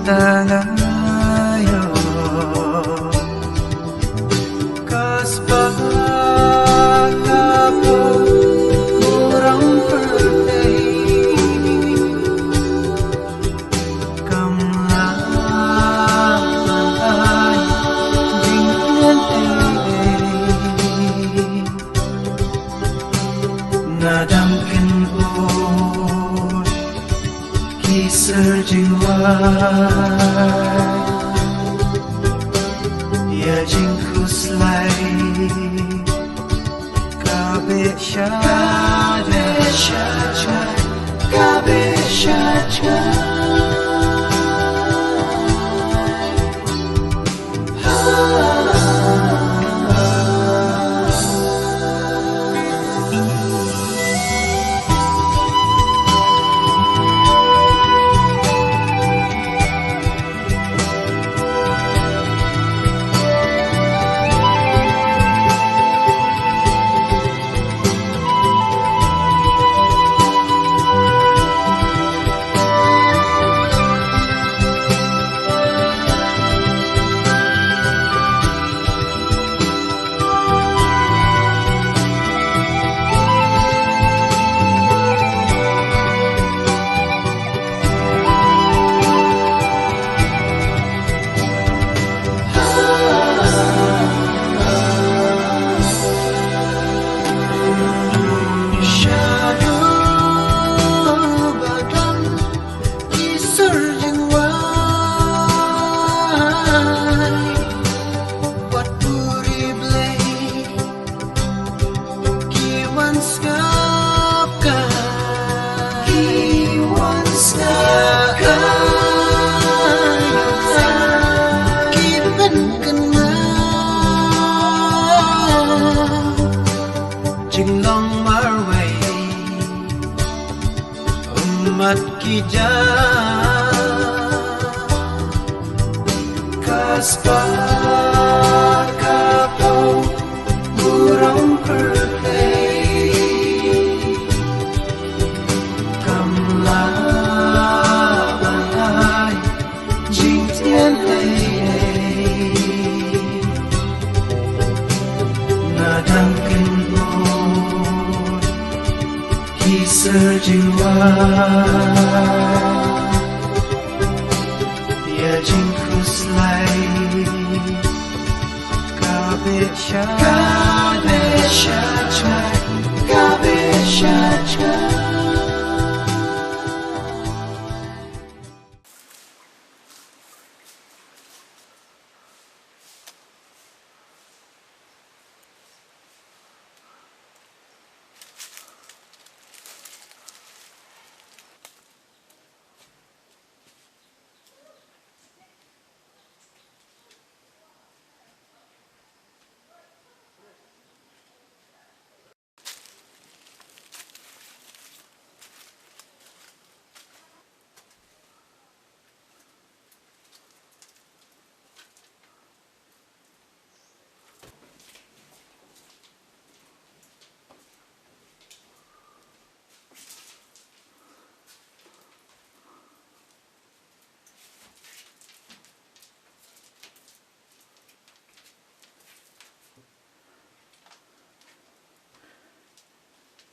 tangayo kaspakapo murang pertay kamlaman jingnan nadamkin surging wide, ya jingkus lai, kabe shaja, kabe shaja. Umat kija kaspakapo burang pertay kamlaban jingtian nadamkin surging wide, ya jingkus lai, kabe shaja.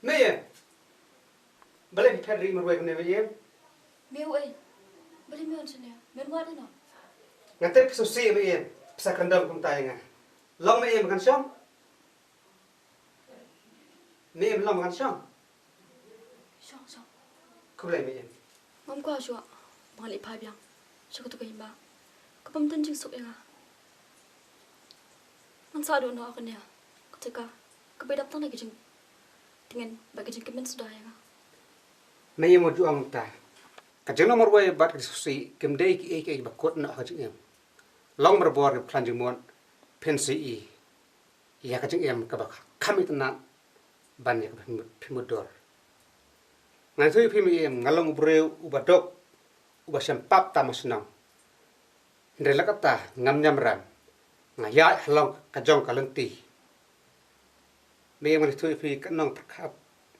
Mẹ, bữa nay phải đi một buổi này với em. Mẹ ơi, bữa nay mẹ ăn gì nè? Mẹ mua đấy nào? Nggak tahu kesusi với em, bisa kendam kum tay nga. Long mẹ em makan xong. Mẹ em long makan xong. Xong. Không lại mẹ em. Hôm qua chú ạ, bằng lị phai biang, chú có tụi cái ba, có bấm tân chừng sụp em à? Mang sao được nó cái nè, có thể cả, có bay đập tăng này cái chừng, dengan bagi chừng cái bên sudah ya? Mẹ em mau jual muta. Kajang nomor way bat kesusi kemdei ki bakot na kajang em. Long berbor ke pelanjung muan pensi i. Ya kajang em kabak kami tenan banyak pimudor. Ngai thui pimi em ngalong ubreu ubadok ubasempap tamasnang. Ndre lakata ngam nyamram. Ngaya halong kajong kalenti. Mẹ em ngai thui phi kanong prakap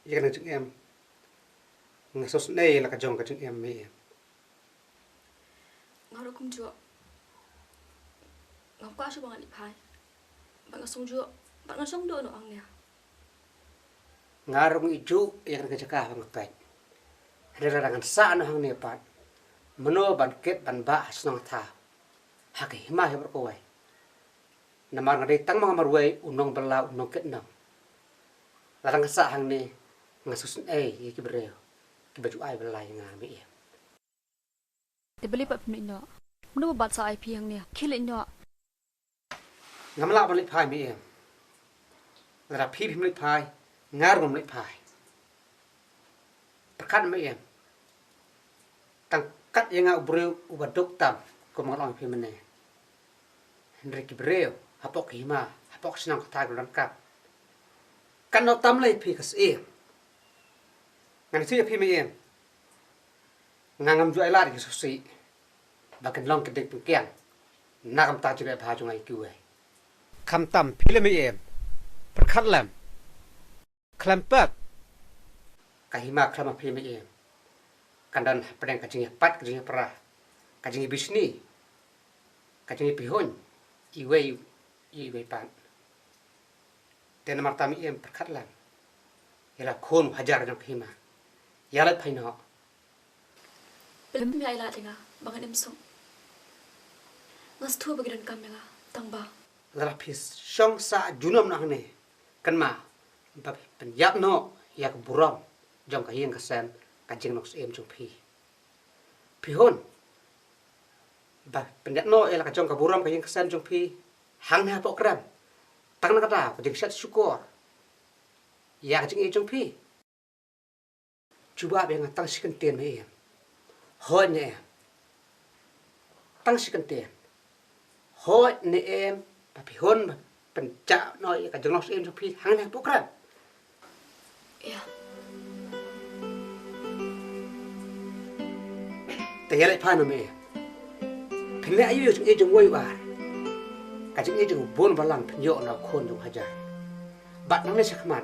ya kajang em. Ngasos nei la kajong kajang em mẹ em. ngaro kum jo ngau kwa shu bang ali phai bang song jo bang song do no ang nya ngarung iju yang kecekah bangkai rerarangan sa no hang ne pat meno ban ket ban ba snong tha hak hima he berkowai namar ngade tang mang marwai unong bela unong ket nang larang sa hang ne ngasus ki breo ki baju ai belai nga mi te beli pat mi no meno bat sa IP hang ne khil no ngamla balik phai mi lara phi phim lik phai ngar gom lik phai perkat mi tang kat yang breu ubadok tam ko mang phi mene Henry ki breu hapok hima hapok sinang kata gulan kap kan no tam lai phi kas ngan si phi mi ngangam ju ai la ki susi bakan long kedek pengkian nakam ta jure bha jungai kuwe kham tam phi le mi perkat lam klampak kahima klama phi mi kandan pedang kajing pat kajing pra kajing bisni kajing pihon iwe pan ten martami perkat lam yala khon hajar jang khima yala phaino belum mi ai la tinga bang em song ngas thu bagi dan kamera tang ba lara phis song sa junam na ne kan ma bab pen yak no yak buram jong ka hieng ka sen kajing nok jong phi hon ba pen yak no ela ka jong ka buram ka hieng ka sen jong phi hang na pok ram tang na kata kajing sat syukur ya kajing jong phi cuba be ngatang sikan tien me hoi ne tang sikan tien hoi ne ba phi hon pen cha no ka jong nok jong phi hang na pok ram yaแต่ยังไงพานุเมย์พินเล่อายุจงจงไว้ว่าการจงจงบนบาลังพินโยนเอาคนจงหายใจบัดนั้นเลยสักมัน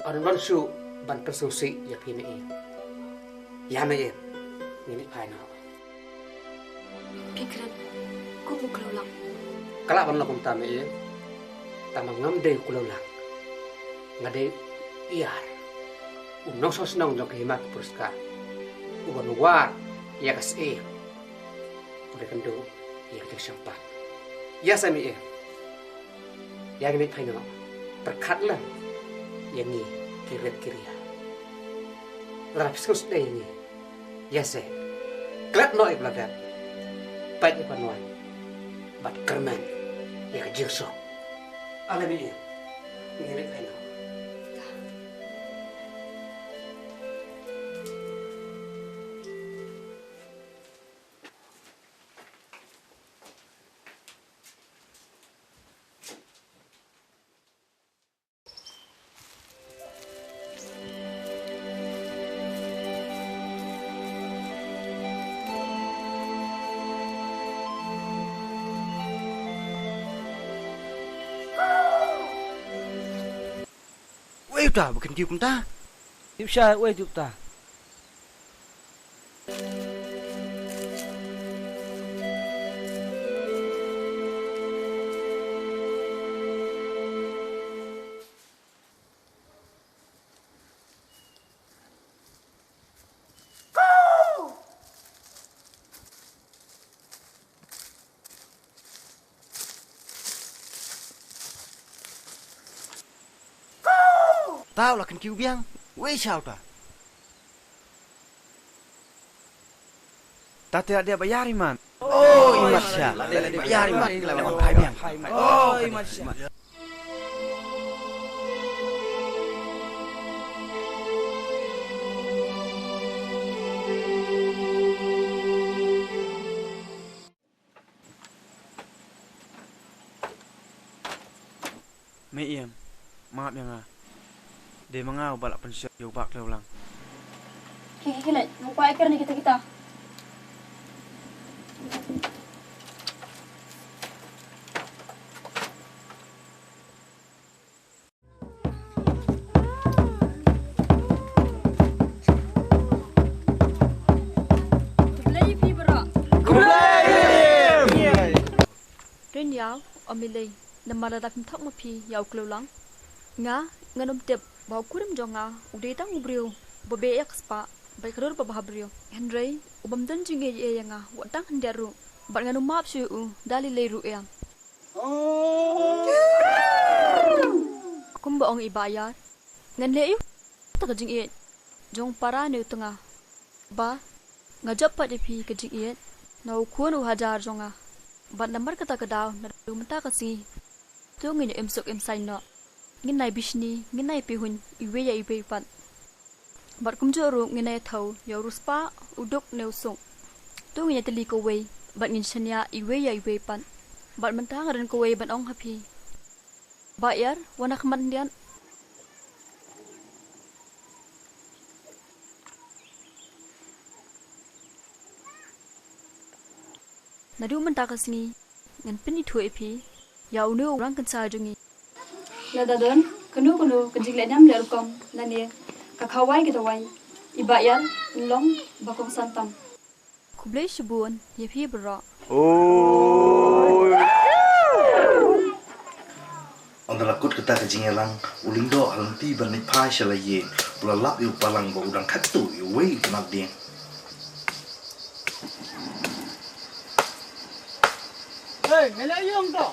อันวันสู้บันประสงสิอย่าพินเองยามเองนี่พายนาพี่ครันกูมุกเราหลังกล้าบันเราคงตามเองแต่มันงั้มเด็กกูเราหลังงั้นเด็กอีอาร์น้องสาวสนองจงkehimat Puriskam uban war ya kas udah kendo ya ke sampai ya sami ya ni phaino perkat lan ya ni kiret kiria la piskus dei ni ya se klat noi bladat pai panwan bat kerman ya ke jirso ala ni ni phaino ta bukan tiup ta. Tiup saya, weh tiup ta. Tao là cần cứu biang, quay sao ta? Ta tidak dia bayar iman. Oh, iman sya. Tidak dia bayar iman. Lewat pai biang. Oh, iman sya. Mẹ em, maaf ya nga. Dia mengau balak pensiap jauh bak ulang. Kiki nak lupa ikan ni kita. yau omilei namara dak thok ma phi yau klolang nga nganom tep bau kurim jonga ude tang ubriu bobe expa bai khror ba bhabrio henrei ubam dan jinge ye yanga watang handaru bar nganu map su u dali le ru ya kumba ong ibayar ngan le yu ta jing e jong para ne tunga ba ngajap pa de phi ka jing e nau khuan u hajar jonga bat number kata kadaw na dumta kasi tu ngin em sok em sai no ngin nai bishni ngin nai pihun iwe ya ibe pat bat kum jo ru ngin nai thau yo ruspa uduk neu sung tu ngin teli ko we bat ngin shania iwe ya ibe pat bat menta ngaran ko we ban ong happy ba yar wana khman dian nadu menta kasni ngan pini thu epi yau nu rang kan sa jungi la dadon kanu kajik le nam le kom la ne ka khawai ki tawai iba yan long bakong santam kuble shibun ye phi bra Ondala kut kita kejingelang ulindo halanti banit pai shalaye bulalap yu palang ba udang khatu yu wei kenak dia. Hey, mela yung to.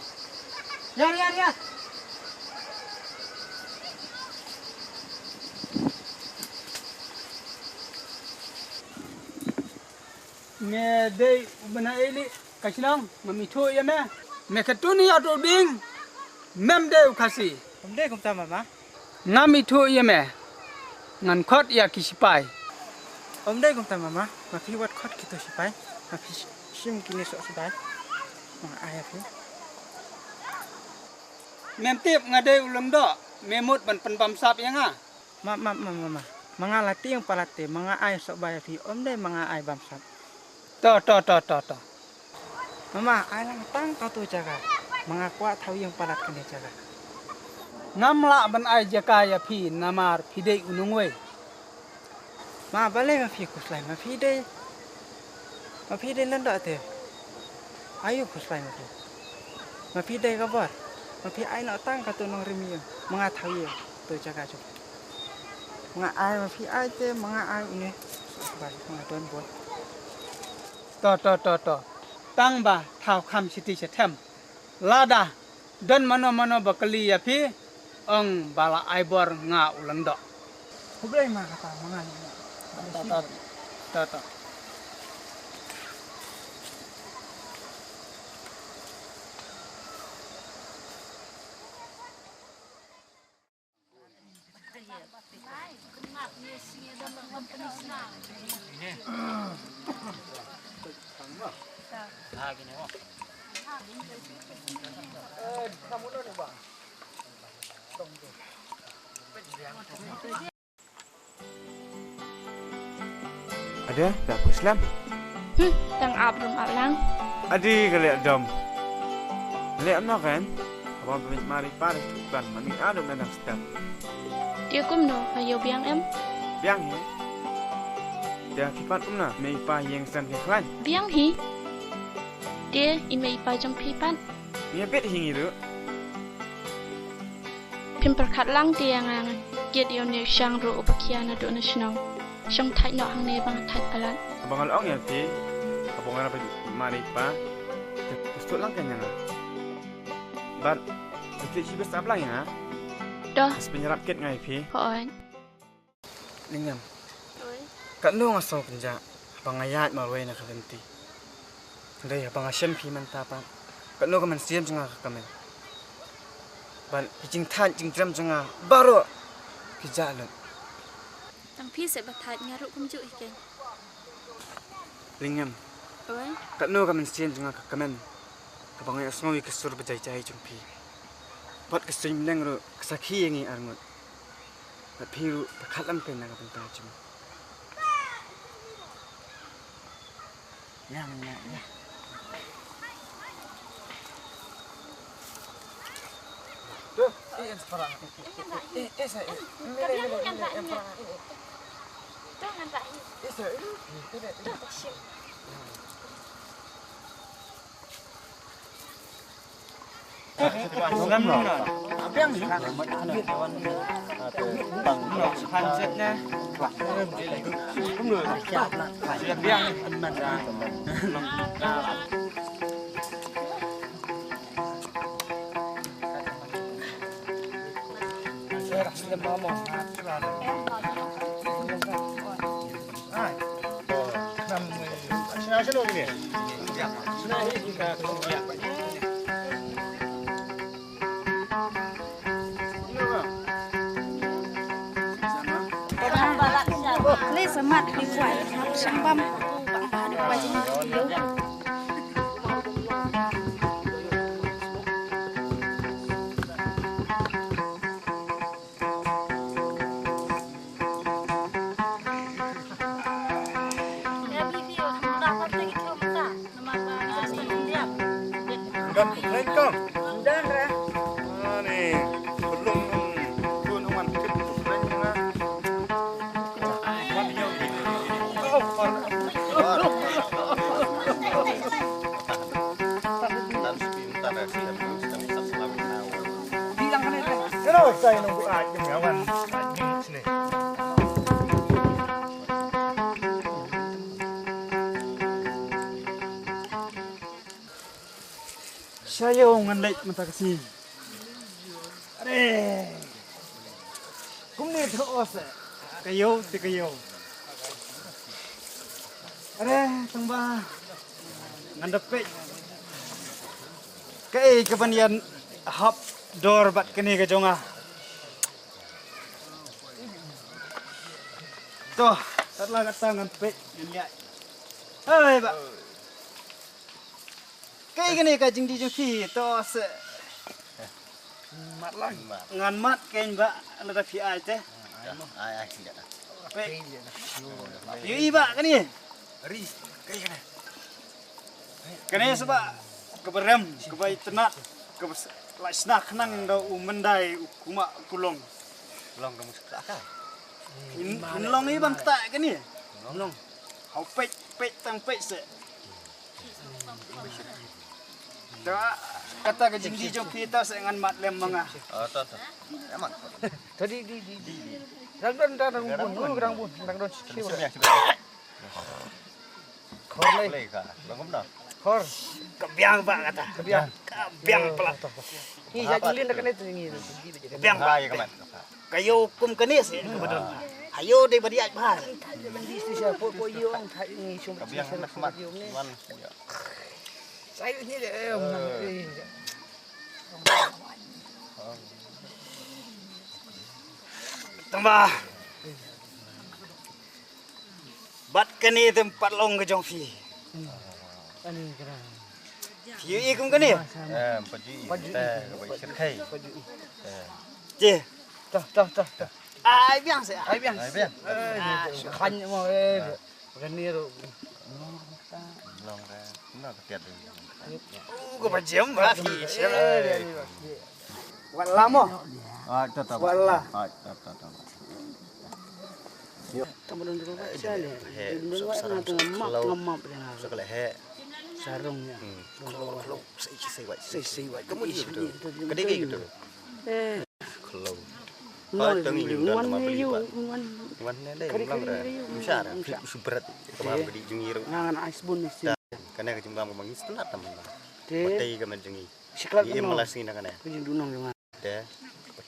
Ya. me dei ubana eli kaslang mami tho ya me katuni auto ding mem dei khasi Omde kum ta mama. ngami tho ya me ngan khot ya kisipai Omde kum ta mama. Ma phi wat khot ki to sipai. Ma phi sim ki ne so sipai. Ma ai phi. mem tip ngadei ulam do memut ban pen pam sap ya nga Mama. Manga lati yang palate, manga ai sok bayar phi. Omde manga ai bam sap. to Mama, ai lang tang kau tu jaga. Manga kuat tahu yang palat kene jaga. ngamla ban ai jaka ya phi namar phidei unungwe Ma balik ma phi kuslai ma phi dei nanda te. Ayo kuslai ma phi. Ma phi dei kabar. Ma phi ai nak tang kau tu nong rimi. Manga tahu yang tu jaga jo. Manga ai ma phi ai te manga ai une. Baik manga tuan buat. to tang ba thau kham siti che them lada dan mano bakali ya phi ong bala ai bor nga ulang do Kublai ma kata manga ni. to Ada, tak apa Islam. tang abrum ablang Adi kalian dom. Lihat nak kan? Abang pemit mari paris tukan, mami ada menang step. dia kum no hayo biang em Biang ya. Dah kipat na, mai pa yang san ke klan. biang hi dia ime ipa jong pipan Ni bet hingi tu. pim perkat lang dia ngang get yo ne shang ro upakiana do national shang thai no hang ne bang thai alat Abang along ya ti. Abang apa mari pa. Pusut lang kan yang. But, kita cibes ablang ya. doh Sepenyerap ket ngai pi. hoan Lingam. oi Kat lu ngasau penja. Abang ayat marwai nak kenti. Dei abang asyam pi mantapa. Kat lu kaman siam jengah kamen. Ban jing tan jing jam jengah baru kijalan. tang phi se bathai ngaru kum ju iken Lingam. oi Kat lu kaman siam jengah kamen. Abang ayat semua kesur berjaya-jaya jumpi. Buat kesim neng ru kesakhi yang ini armut. Kat piru berkalam pen nak bentar cuma. Ya. Tuh, yang sekarang. Saya. Yang perang. jangan tak hi Saya. Ngam no. Apiang ni. No, handset na. Kumno. Siap biang. Sudah mama. Sino gini? Sino ini ka kuya. Lấy sớm mặt đi quay học sáng băm bằng bà được quay trên yếu Dan Puriskam. Dan ra. Ni belum pun aman kita sudah jangan. Bilang kan itu. Kenapa saya nunggu aja ngawan sini? Saya nganlek mata Khasi. Are. Kumne terus. Kayo ti kayo. Are tamba. Ngandepek. Kai kebanyan hap door bat kene ke jonga. Toh, tatlah kata ngandepek ngeliat. Hai, Pak. Kai kene ka jing di joki to se mat lang ngan mat ken ba la fi ai te ai tidak pe yi ba kani ri kai kani sebab keberem kebai tenat ke lasnak nang da umendai kuma kulong kamu ka in long ni bang tak kani long hau pe tang pe se dah kata ke jingdi jom kita sengan mat lem manga. Tak. Amat. Tadi di. Rang bun. Khor lei ka. Bangom dah. khor kebiang pak kata kebiang pelat ini jagilin dah kena itu ini kebiang pak kayu hukum kenis kebetulan ayo deh beri aja bahas di sisi apa poyong ini cuma kebiang nak saya ini deh tambah bat keni tempat long ke jongfi Phiêu y cũng cái này. Chị. Ai biết sẽ ai biết. Khăn mà cái này rồi. Long ra cũng là tiệt rồi. Có phải chiếm mà thì chiếm. Vẫn lắm không? Vẫn là. Teman-teman juga saya lihat. Dulu ada ngemap dengan sekali he. Sarungnya. Kalau sei vậy. Kamu di sini. Cái đấy gitu. Kalau. Nói ngoan hiu, ngoan đây long ra. Bisa ra. Super. Kemarin di jungir. Ngangan ice bun sih. Karena kecuma memang istana teman. Teh. Tei kemen jungi. Siklat Iya malas ni nak kena. Kujing dunong yang mana? Teh.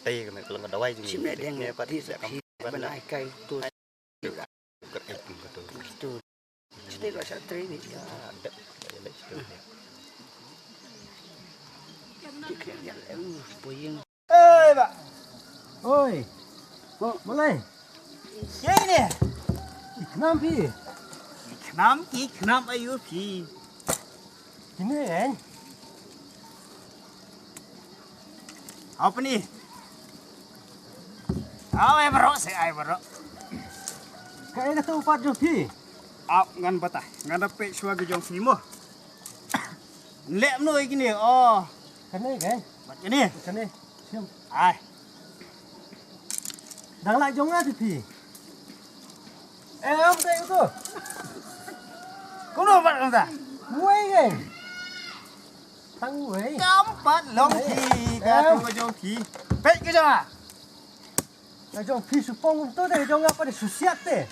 Tei kemen kalau nggak dawai jungi. Cimek deng. Pati sak kamu. Benar kai tu. Betul. Cerita kat satri ni. Ada. Puyeng. Eh, Pak. Oi. Oh, boleh. Yang ni. Kenam pi. Kenam ayu pi. Ini kan. Apa ni? Ai berok saya berok. Kayak kata upat jopi. Ap ngan patah, ngan dapat suara jong filmo. Lek mno gini. Oh. Kene kan? Mat kene. Kene. Siam. Ai. Dang lak jong lah pi. Am tak itu. Kono pat kan ta? Muai kan. tăng với Cắm bắt lông thì cả tôi cho thì Bết cái cho là trong phi sụp phong tôi thấy trong ngáp để sụt xét thế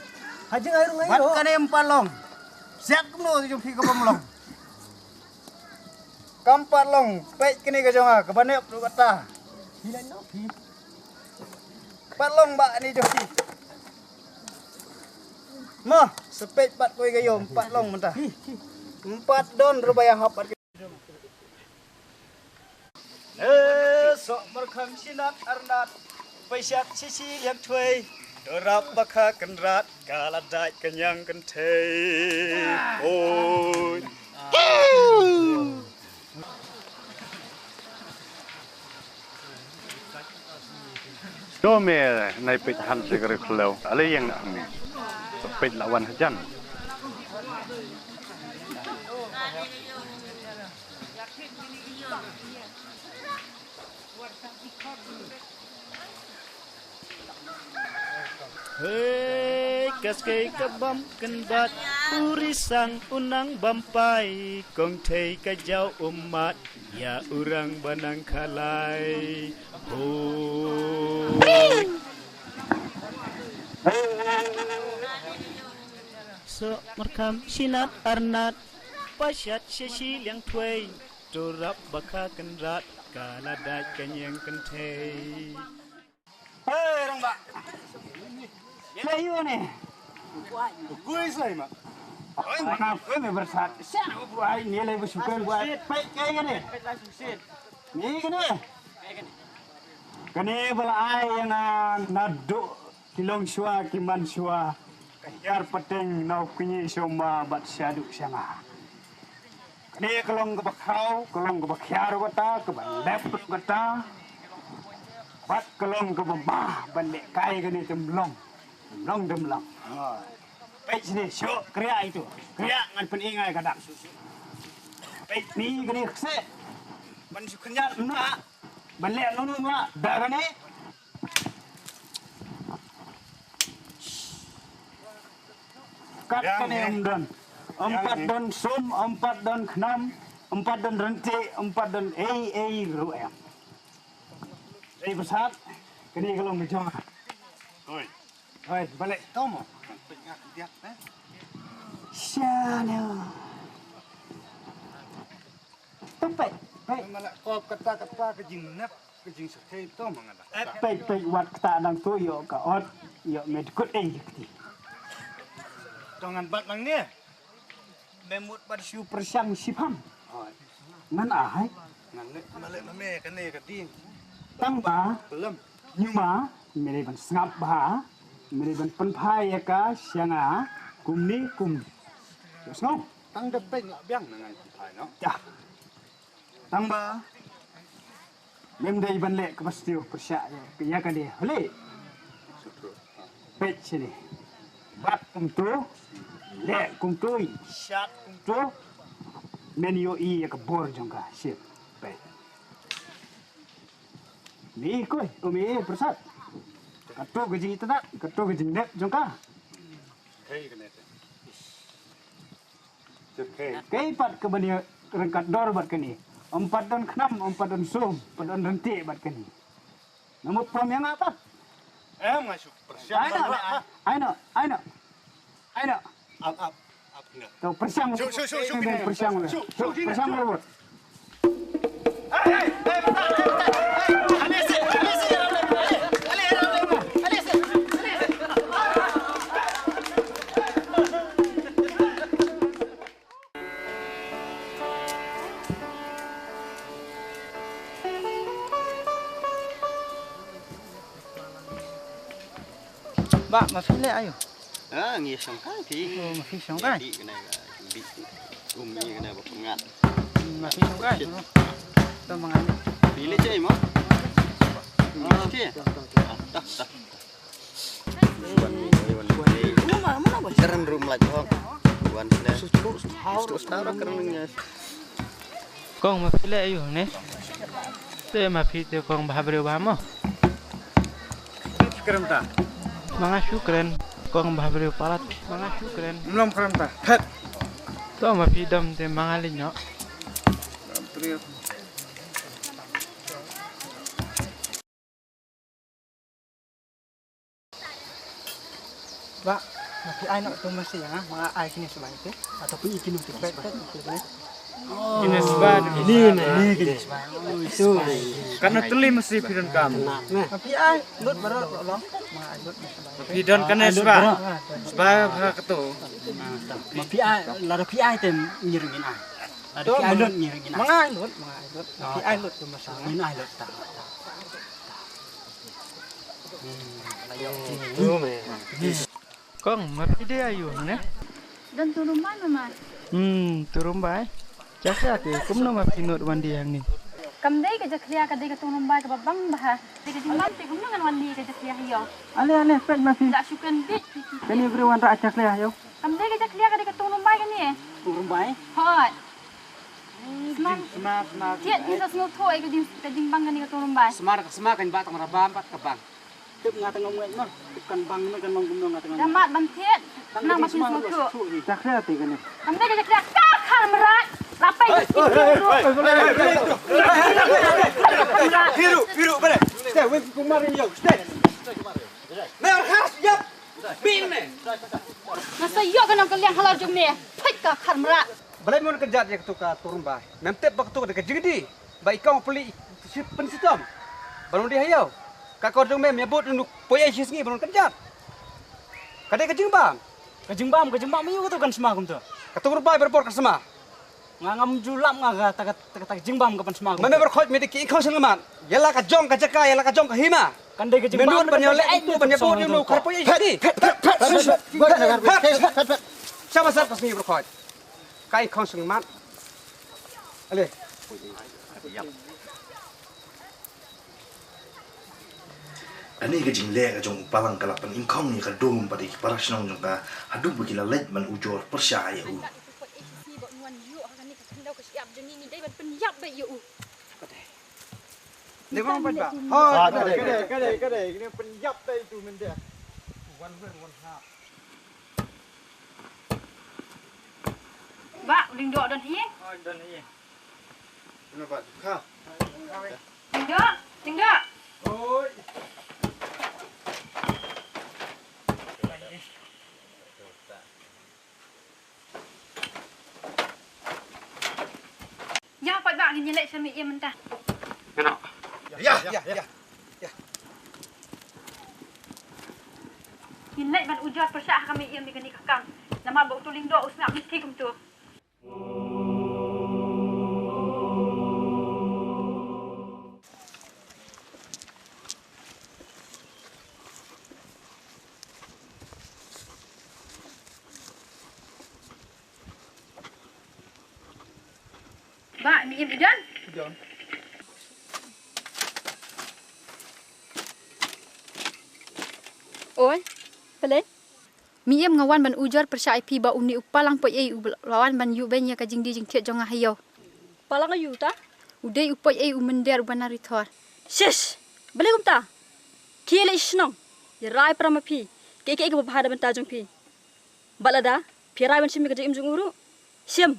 hay chứ ai đúng ấy bắt đó cái em bắt lông xét cũng nô trong phi cái bông lông Cắm bắt lông bết cái này cái cho cái bắt nếp rồi bắt ta thì lại nó phi bắt lông bạn đi cho thì mà sepet bắt koi cái yom bắt lông mình ta empat don rubaya hop bắt so merkham sinat arnat paisat sisi liam thuai dorap bakha kenrat kala dai kenyang kentei oi Do me nai pet han segera klau. Ale yang nak ni. Pet lawan hajan. Hei, kaskai kabam kenbat Purisang unang bampai Kong tei kajau umat Ya urang banang kalai Oh So merkam sinat arnat Pasyat sesi liang tuai Dorap baka kenrat Kaladat kanyang kentei Hei orang bak Yelah you ni Gue say mak Oi mak gue me bersat Siap buai ni lagi bersyukur buat Baik kayak gini Ni gini Kani balai yang naduk Kilong syua kiman syua Yar peteng nau kunyi syoma bat syaduk syanga Kani kelong kebakhau Kelong kebakhyar kata Kebandep kata Bat kelong kebabah Balik kai kani temblong Demlong. Baik sini, syok kriak itu. Kriak ngan peningai kadang susu. Baik ni kini kese. Man sukenyat nak. Balik nunu mak. Dah kan ni? Kat kani umdan. 4 don sum, 4 don khnam, 4 don rentik, 4 don ruem. Jadi besar. Kini kalau macam. Oi. Oi, balik tomo. Tengah dia Siana. Tempat. Baik. Malah kau kata-kata kejing nap, kejing sekali to mangala. Baik wat kata nang tu yo ka ot, yo medkut kiti. Jangan bat nang ni. Memut pada siu persiang sipam. Ngan ahai. Ngan malek mame kene kati. Tang ba, belum. Nyuma, mere ban sngap ba. Meriban penpai ya ka sianga kumni kum. Yosno, tang depeng lak biang dengan penpai no. Ya. Tang ba. Mem dai ban lek ke pastiu persyak ya ka dia. Hole. Pet sini. Bat kum tu. Lek kum tu. Syak kum tu. Men yo I ya ka bor jongka sip. Pet. Ni koi, umi persat. Kato gajing itu tak, kato gajing net jongka. Hei kena tu. Hei pat ke bani rengkat dor bat kini. 4 don khnam, 4 don sum, 4 don rentik bat kini. Namun prom yang apa? Masuk persiang. Aina. Up. Kau persiang. Persiang. Persiang robot. Hey. Ba, mà phi lệ ayo. Nghe xong cái thì mà phi xong cái. Bị cái này là bị như cái này một ngạn. Mà phi xong cái. Tao mà ngạn. Phi lệ chơi mà. Thế. Tak. Keren room lagi hong. Buan sudah. Terus tahu kerennya. Con mà phi lệ ayo nè. Thế mà phi tiêu con bà bèo bà mà. Keren ta. Mga syukran kong bahbrio palat mga syukran Belum keren ta. Pet. To ma fi dam te mga linyo Brio. Ba, mapi ai nak tu mesti ya, mga ai kini semai tu ataupun ikin untuk pet Kini sebab Ini gini. itu. karena teli mesti pidon kam. Mapi ai lut baru long, mga ai lut. Pidon karena sebab ketu. Mapi ai, lara pi ai tem nyirungin ai. Ada pi ai lut nyirungin ai. Mga ai lut. Mapi ai lut tu mesti. Min ai lut tak. Kong mapi dia ayu ne. Dan turun mai mama. Turun bai. Jasa tu kum nama pinut wandi yang ni. Kam dai ka jaklia ka dai ka turun mai ka babang bah. Dai ka jimbam te kum dengan wandi ka jaklia hiyo. Ale pet mapi. Tak syukan bit. Kani beri wan ra acak leh yo. Kam dai ka jaklia ka dai ka turun mai ka ni. Turun bai. Hot. Smart. Tiat kita semua thoi ka jimbang ka ni ka turun mai. Smart kan ba tang rabam pat ka bang. Tip ngata ngomong mah. Bukan bang kan mong ngata ngomong. Damat ban tiat. Nang makin semua tu. Cak leh ti kani. Kam dai ka jaklia ka khar merat. Lapai. Hiru bare. Stay wait kumarin yo. Stay. Mer khas yap. Bin ne. Nasa yo ka nang kalian halal jom ni. Phai ka khar merat. Balai mon kerja dia ketuka turun bai. Namtep bak tu dekat jengdi. Bai kau peli pensitom. Balon dia hayau. Kakor jong mem nyebut untuk poyai sisngi balon kerja. Kadai ke jengbam. Ke jengbam miu tu kan semakum tu. Ketur bai berpor ke semah. Ngam julam ngaga tak jengbam kapan semakum. Mame berkhot medi ki kau selamat. Yala ka jong ka jaka yala ka jong ka hima. Kan dai ke jengbam. Menurut penyolek itu penyebut yang lu karpoyai sisngi. Siapa sah pas ni berkhot. Kai kau selamat. Ale. Ani ke jing le ka jong palang kalapan ingkong ni ka dum pada ki parasnong jong ka hadu bagi la let man ujor percaya u. Dia mau apa? Oh, kadai. Ini penyap dah itu mendia. One half. Ba, ling dok dan hi. Dan ini. Kenapa? Ha. Ling dok. Oi. Ya, pai ba ni lek sami ia mentah. Kenapa? Ya. Ni lek ban ujar persah kami ia mi kani kakang. Nama bau tu ling dok usnak mesti kum tu. Ba, mi ia bidan. Oi, pele. Mi ia ngawan ban ujar persai pi ba uni upalang poi ei lawan ban yu benya ka jingdi jing tiat jonga hayo. Palang ayu ta? Udai upoi ei umender banari thor. Shish, bele gumta. Kiele isnong. Ya rai prama pi. Ke ke bahada ban tajong pi. Balada, pi rai ban simi ka jing uru. Sim.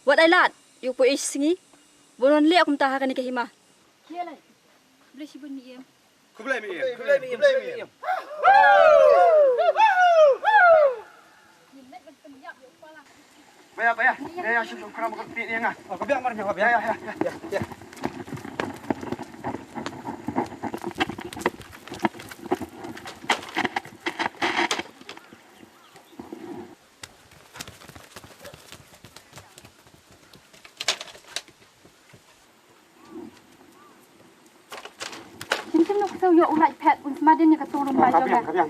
Wat ai lat. Yu poi ei singi. Bonon le akum taha kan ke hima. Kiele. Bele sibun mi ia. Kublai mi. Bayar. Dia asyik kerana makan pit ni ngah. Oh, kebiak marnya, kebiak. Ya. Mungkin nak tahu yo urat pet un semadan ni kata orang baca dah. Kebiak.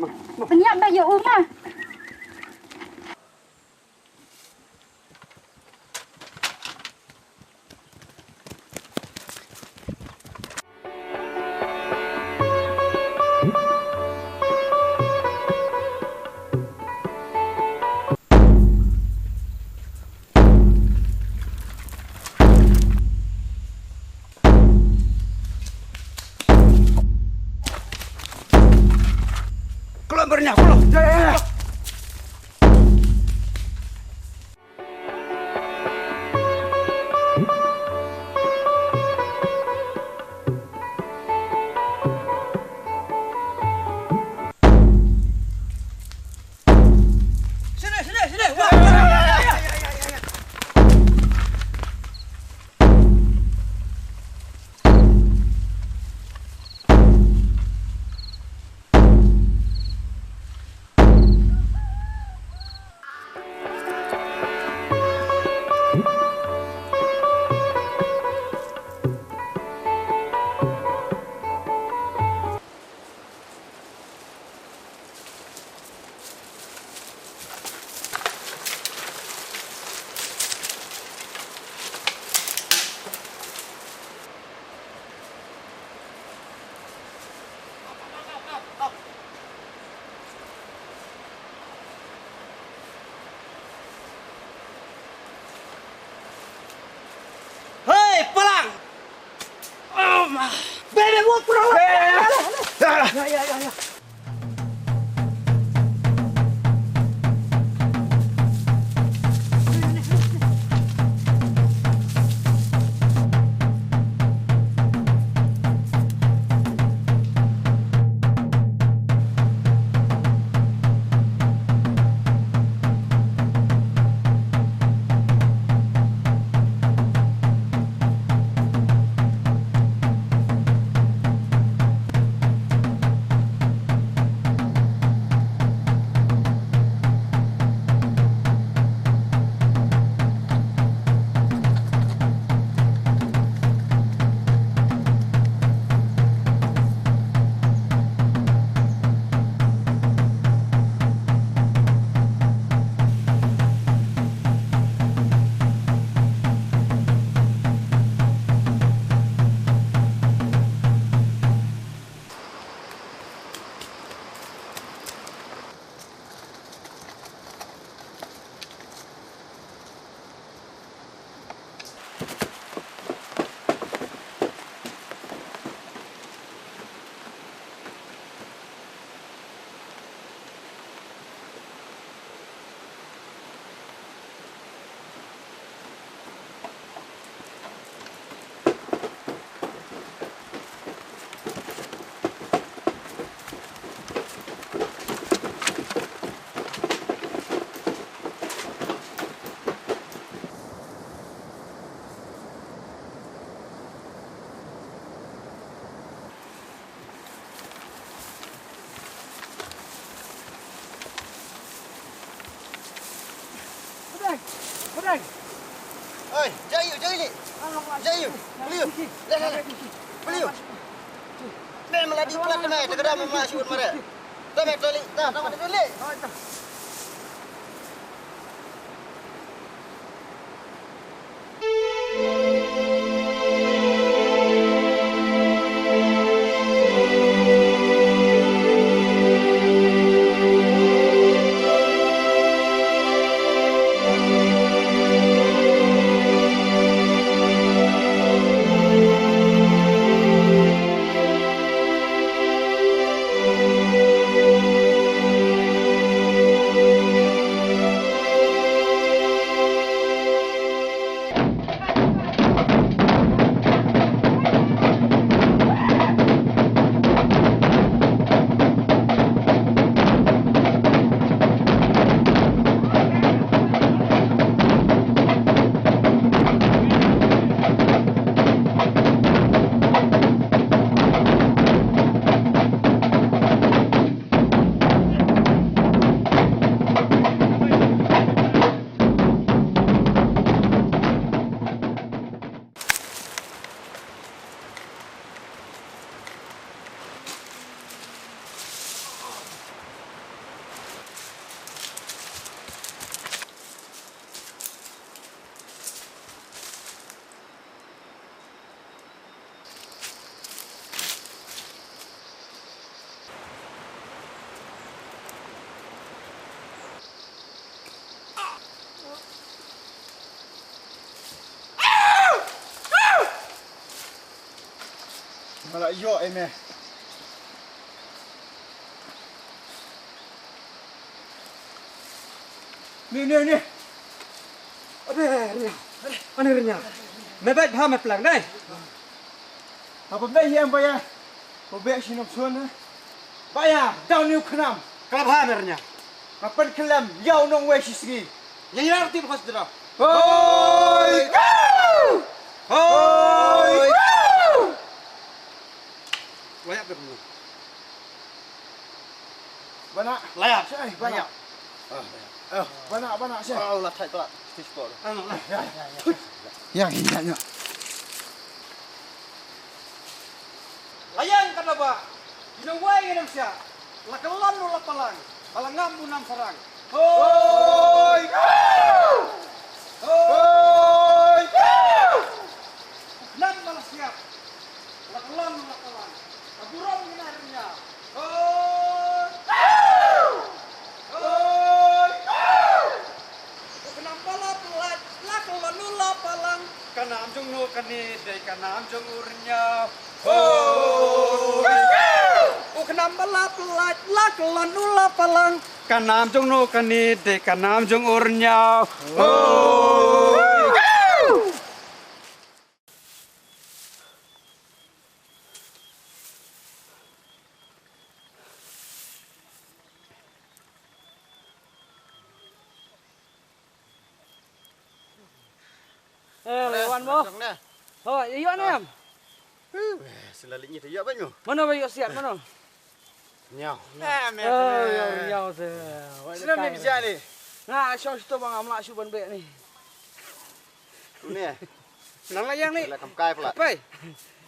Penyiap dah yo umah. Keluar bernya, keluar. Ya. Pedang. Oi, jaya. Jaya. Beliau. Dah. Beliau. Memang meladi pelat kena, terkadang memang asyik marah. Dah mek toilet. Dah ada toilet. Malah yo eme. Ni. Ada. Mana renya? Mebet bah me pelang dai. Apa be yang bayar? Apa be sinop suan? Bayar down new khnam. Kalau bah merenya. Kapan kelam yau nong we sisgi. Yang arti bos dra. Hoi! Hoi! Banyak ke dulu? Banyak. Layak. Banyak. Banyak sih. Oh, latai tu lah. Sport. Yang ini. Layang kan apa? Inawai yang siya. Lakalan lo lapalang. Balangam bunam sarang. Hoi! Hoi! Nam malas siap. Lakalan lo lakalang. Kaburam ginarnya. Hoi! Hoi! Kenapa lapalang? Lakalan lo lapalang. Kanam jong no kani dai kanam jong urnya. kenam balap lak lak lanula palang kanam jong no kanit de kanam jong urnya. Oh. Lewan mo. Oh, iyo na em. Selaliknya dia banyu. Mana bayu siap mana? Nyau. Oh, nyau se. Senam ni bisa ni. Nah, syong situ bang amlak syuban bek ni. Tu ni. Nang layang ni. Lah kamkai pula. Apa?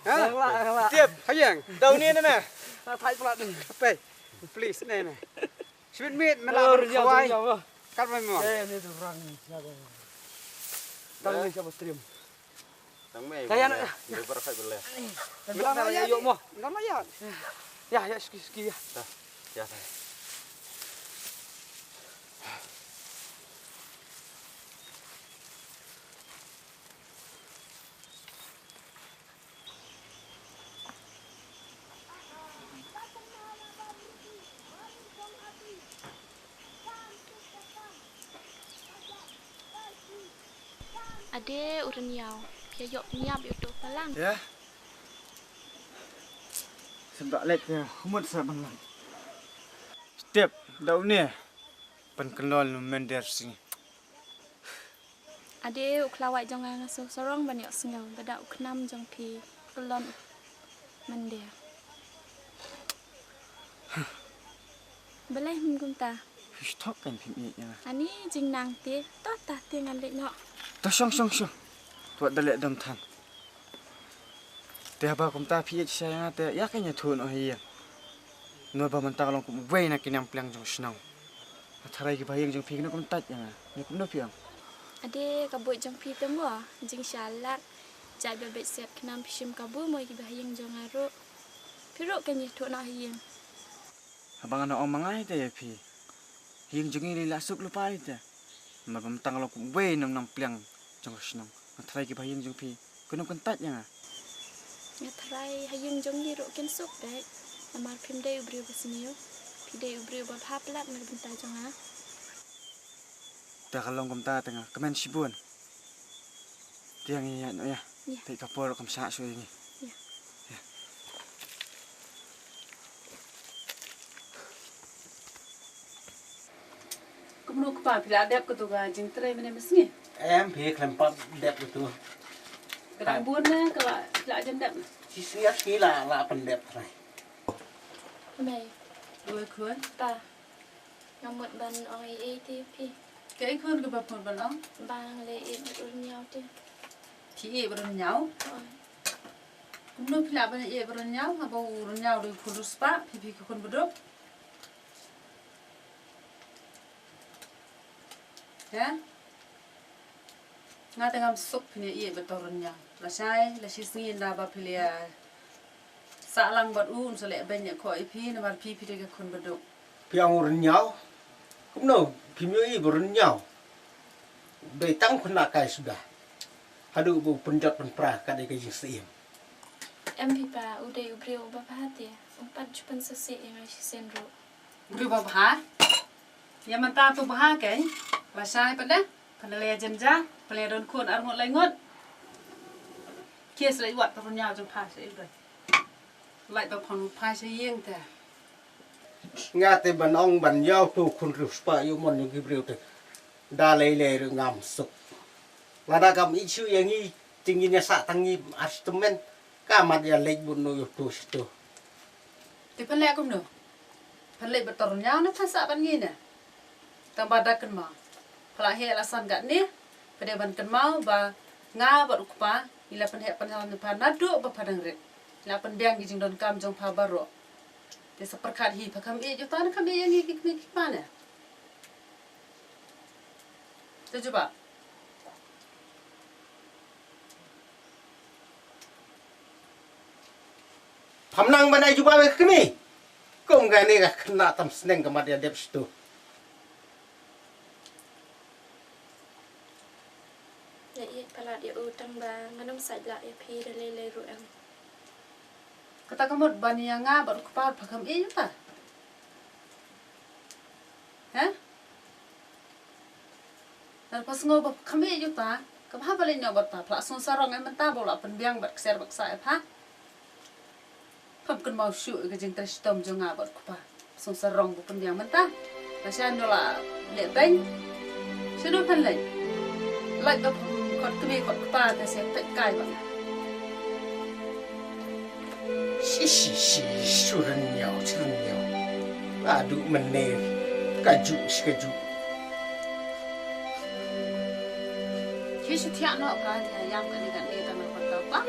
Ha? Ngelak. Tiap hayang. Daun ni na. Tak thai pula ni. Apa? Please ni ni. Sibit mit melak berkawai. Kat mana? Ni tu orang ni. Tang ni siapa stream. Tang mai. Kaya nak. Dia berkai boleh. Melak nak yuk mo. Nang layang. Ya, ski ya. Dah. Ya. Ade urun yau, pia yok niap itu palang. Ya. Sebab letnya humut saban. Setiap daun ni penkenal mender sini. Ade uklawai jangan ngasuh sorong banyak sengau, beda uknam jang pi kelon mendia. Boleh mungkin ta. Stop kan pimiknya. Ani jing nang ti, toh tah ti ngan lek nok. Ta syong. Tuat dalek dam tan. Teh ba kum ta phi saya te ya kanya thun o hiya. No ba man ta long kum wei na kinam plang jong snau. Tharai ki bayang jong phi na kum tat ya. Ni kum no piang. Ade kabut jang pi temu jing syalat. Jai bebet siap kenam pishim kabu moi ki bayang jong aruk. Piruk kanya thuk nak hiyang. Abang ana omangai te ya phi. Hiyang jong ni lasuk lupa ite. Ma bam tang long kum wei nam nam plang jong snau. Tharai ki bayang jong phi. Kuno kun tat ya. Ya tharai hayang jong ni ruk ken sup dek. Amar pim dei ubri besniu. Pi dei ubri ba phaplat ngar Bynta jong ha. Ta kalong kum ta tengah kemen sibun. Tiang iya no ya. Te kapor kam sa so ini. Ya. Kumno kupa pila dep ko tu ga jing tre mene mesngi. Em phi klempat dep itu. Kadang bun na kala pila jen dep. Siap kila la pendep trai. Mai. Doi kuan. Ta. Ngamut ban oi ti pi. Cái khôn cái bắp bẩn lắm. Bang le urun yau ti. Thì bẩn nhau. Cũng nó pila bẩn bẩn nhau, ha bau bẩn nhau rồi khôn spa, pi khôn bedok. Ya. Nga tengah sup ni betoran nhau. Lah sai, lah si singin dah bapa pilih. Salang buat selek banyak kau ipi, nampak pi dia khôn bedok. Piang urun nyau. Cũng no, pimyoi urun nyau. Bei tang kena kai sudah. Hadu bu penjat penprah kadai kai jing Em pipa udah ubri ubah hati. Umpat cuman sesi yang masih senro. Ubri ubah? Yang mentah tu bah kan? Basai pada? Pada leh jenja, pada don kun armut lengot. Kies leh buat turunnya jom pas itu. Leh berpon pas yang tu. Ngate banong ban yau tu kun ruspa yu mon yu gibril tu. Da le ngam suk. Lada kam isu yang ni tingginya sak tangi instrumen kamat ya lek bun yu tu situ. Di pelek kum no. Pelek berturunnya na pas apa ni na. Tambah dah kenma. Kalau he alasan kat ni, pada ban kenma ba nga ba ukpa, ila pen he pen depan nadu ba padang red. Ila pen biang gijing don kam jong pa baro. Dia seperkat hi pakam jutaan kami yang ni mana? Coba. Pamnang banai juba be kini. Kong gani ka kena tam seneng kamat ya dep situ. Ya iya pala dia utang bang, nganong sajla ya pi le ruang. Kata kamu bani yang ngah baru kupar pakam ini apa? Hah? Dan pas ngobrol kami juga, kamu apa lagi nyoba apa? Pelakson sarong yang mentah bola penbiang berkeser berksai apa? Pam kan mau shoot ke jeng tres tom jeng ngah baru kupar. Pelakson sarong bu penbiang mentah. Macam dola lihat bank. Sino pan lagi? Lagi tu kot kami kot kupar tapi saya tak kaya bang. Suran nhau. Aduh menir. Kaju. Kisah tiap nak kan yang kan ni tanah kota apa?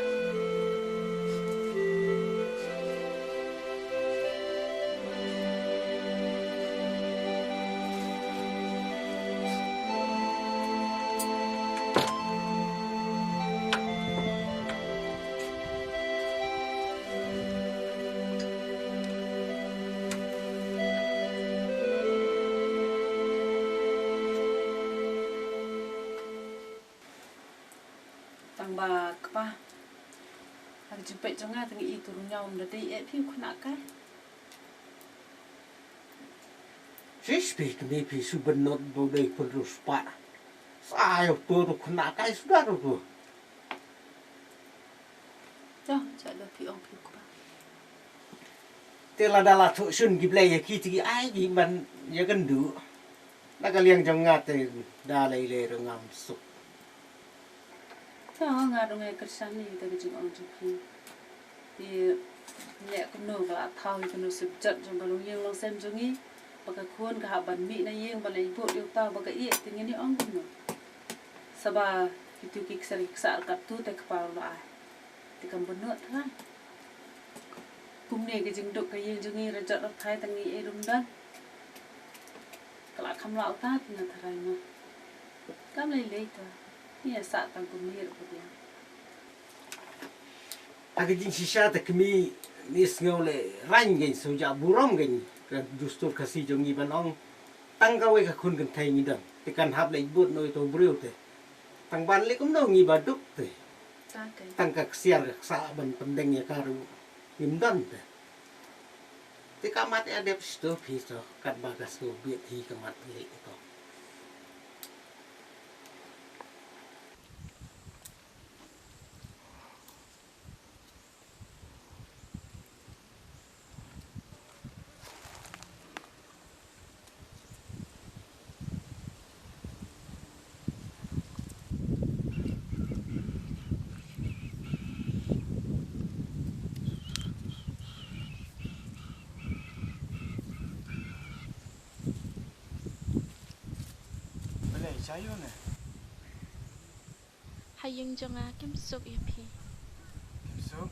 Ba apa? Hari jemput jangan tengi itu runyau mendati pim kena kai. Speak me pisu benot bodai perus pak. Saya tu kena kai sudah tu. Dah, cak dah pi ong pi kupa. Tela dalah tu sun giblay ya kiti ai di man ya gendu. Nak kalian jangan te dalai le rengam suk. Tahu nggak dong yang kerja ni kita kerja orang jepun. Di ni aku nak kalau tahu itu nak subjek jangan kalau yang long sem jangi, bagai kuan kehaban mi na yang balai ibu dia tahu bagai iya tinggal ni orang kuno. Sebab itu kisah kat tu tak kepala lah. Tikam benut kan. Kumne kerja duk kaya jangi rajak rapai tangi rumdan. Kalau kamu lau tak tinggal terai mah. Kamu lelai tu. Ni saat tanggung mir dia. Aga jin sisa tak kami ni ngole rangen soja buram gen kan justru Khasi jongi banong tanggawe ka kun kan thai ni dan tekan hab le but noi to breu te tang ban le kum no ngi baduk te tang ka siar sa ban pendeng ya karu ngimdan te te kamat adep sto piso kat bagas ko biet hi kamat le ko Cayo na. Hayang jangan kimsuk ya pi. Kimsuk?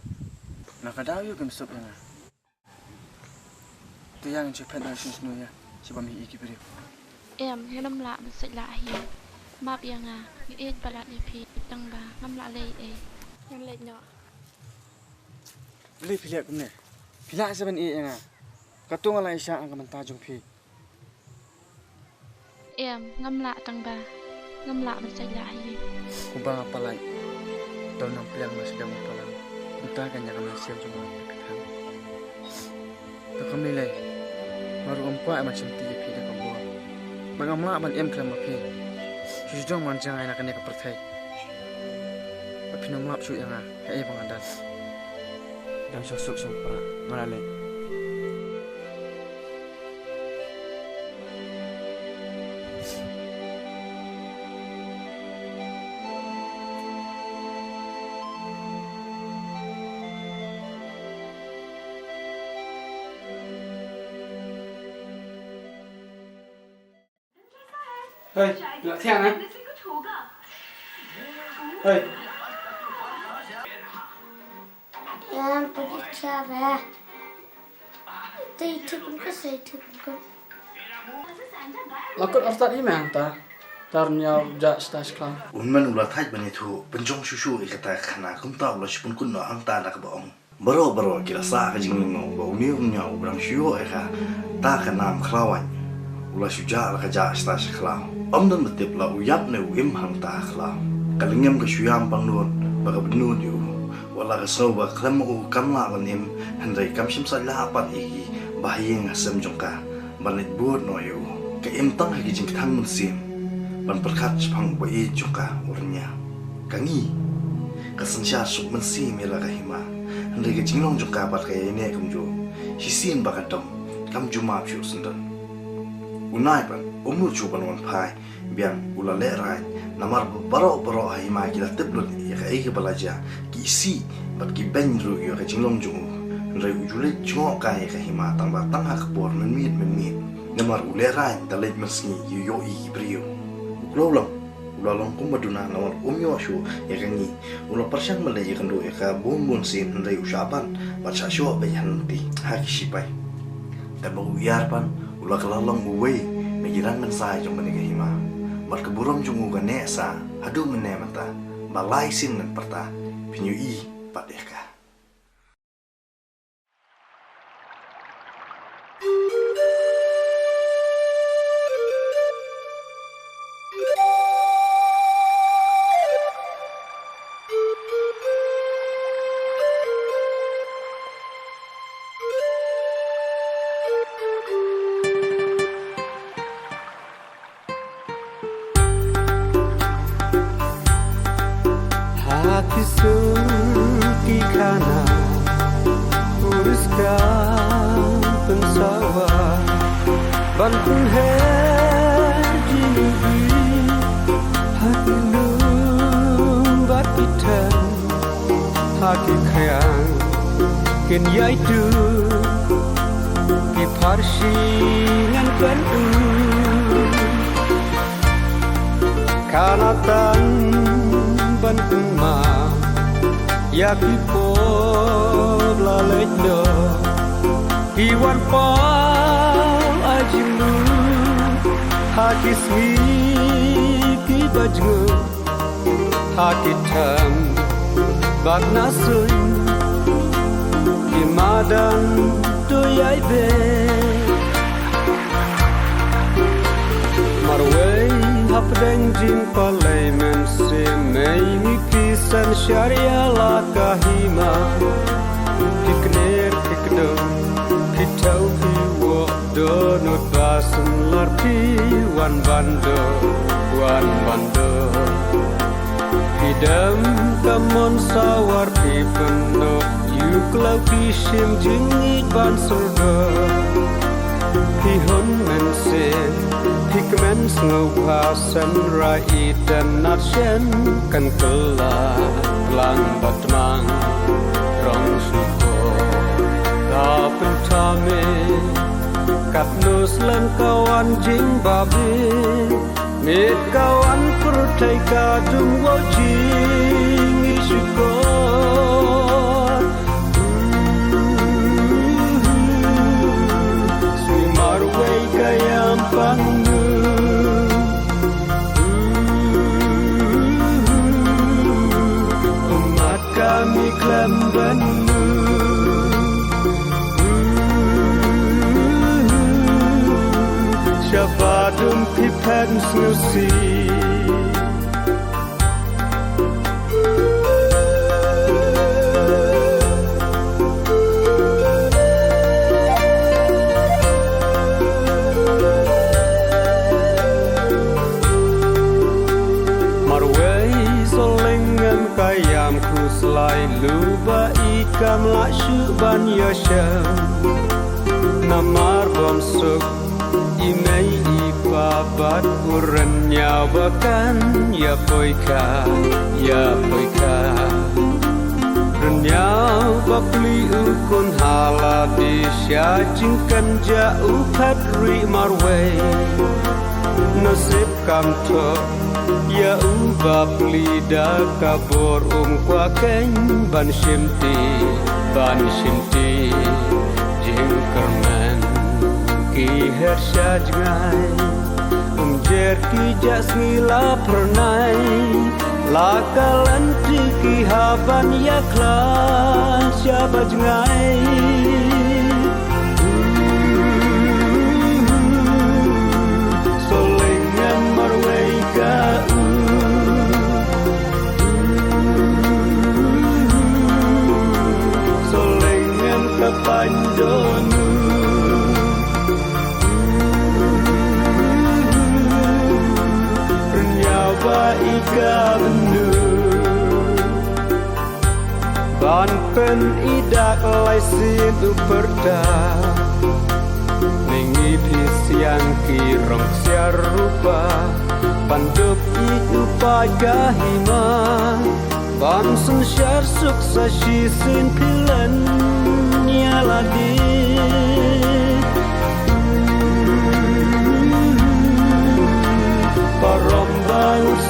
Nakadayo kimsuk na. Tu yang cepat na sinu ya. Siapa mi iki beri. Nganam la masih lah hiang. Map yang ngiit balat ya pi tang ba ngam la lei Yang lei no. Beli pilih aku ni. Pilih saban i yang. Katung ala isya ang kamanta jong pi. Ngam la tang ba ngam la masih lah hiang. Kubang apa lagi? Tahun nang pilang masih dah mapalang. Entah kan yang kami siap jong apa ketang. Tak kami leh. Baru empat macam tiga pi dah kabuat. Bangam la ban kelam pi. Sujong manjang ai nak kena kepertai. Tapi nama apa yang bangadan. Dan sosok sumpah ngalale. Hey, lạ theo này. Hey. Em pergi cara. Itu pun kasih itu pun. Lakut artat ini mengta. Tarnya jak stas klang. Unman ulah thaj bani thu penjong susu ikata khana kumta ulah sipun kun no angta nak baong. Baro kira sa ka jing ngo ba uni nyau brang shuo eka ta ka nam khlawan. Ulah suja la ka ja stas klang. Omdan betip la uyap ne uim hang ta khla. Kalingem ka shuyam pang nun ba ka benun yu. wala ka snow ba klam o kamla lanim handai kam sim sa la pat i bahing asam jongka banit buat no yo ka imtang hagi jing thang mun sim ban perkhat phang bo e jongka urnya kangi kasansya suk mun sim ela ka hima handai ka jinglong jongka pat ka ne kum jo hisin ba ka dom kam juma phu sundan unai pan umur chu ban wan phai biang ulale rai namar baro hai ma ki la teblut ya ka ege balaja ki si bat ki ben ru yo ka jinglong ju rai ujule chmo ka ya ka hima tang ba tang hak por men mit namar ule rai talet meski yo i brio ulalong kum maduna namar umyo shu ya ka ni ulo persyang male ya kan do ya ka bom sin rai usapan bat sa sho be han ti ha ki sipai ta ba uyar pan ulo kalalong uwe megiran men sai jong ban ka hima bat keburom jungu gane sa hadu mene mata balai sin nan perta pinyu i padeka Kisuki kana Puriskam pensawa Bantu haji hati lumbat kita hati kayang kin yaitu ki parsi ngan bantu kanatan bantu ma ya kipo lalet do iwan pa ajimu hati swi ki bajgu hati tham bak nasun ki madan to yai be marway hapdeng jin palai men se mei mi pisan sharia la kahima tikner tikdo kitau ki wo do not basun larti wan bando hidam kamon sawar pi pendo yuklau pishim jingit ban surga hon men se hikmen ngau pasan rai dan natsyen kan kela lang batmang rong suko ta pentame kat nus lan kawan jing babe mit kawan pertai kadung wo jing isuko marway kayam pangu umat kami klambanu syabadum pipan snusi Selai luba ikam la syuban yasha namar bonsuk imei ibabat uren nyawakan ya poika renyau bakli ukun hala di syajingkan jauh padri marway nasib kamto ya ubab lidah kabur kwa keng ban shimti jing kerman ki hersha jangai jer ki jasmi la pernai la kalan ki haban ya klan syaba jangai solengan marway ka ban pen idak lai sin uperda Nengi pisian kirong siar rupa Pandup i upaga hima Ban sun syar suksa sin pilan Nyaladi Parom bangus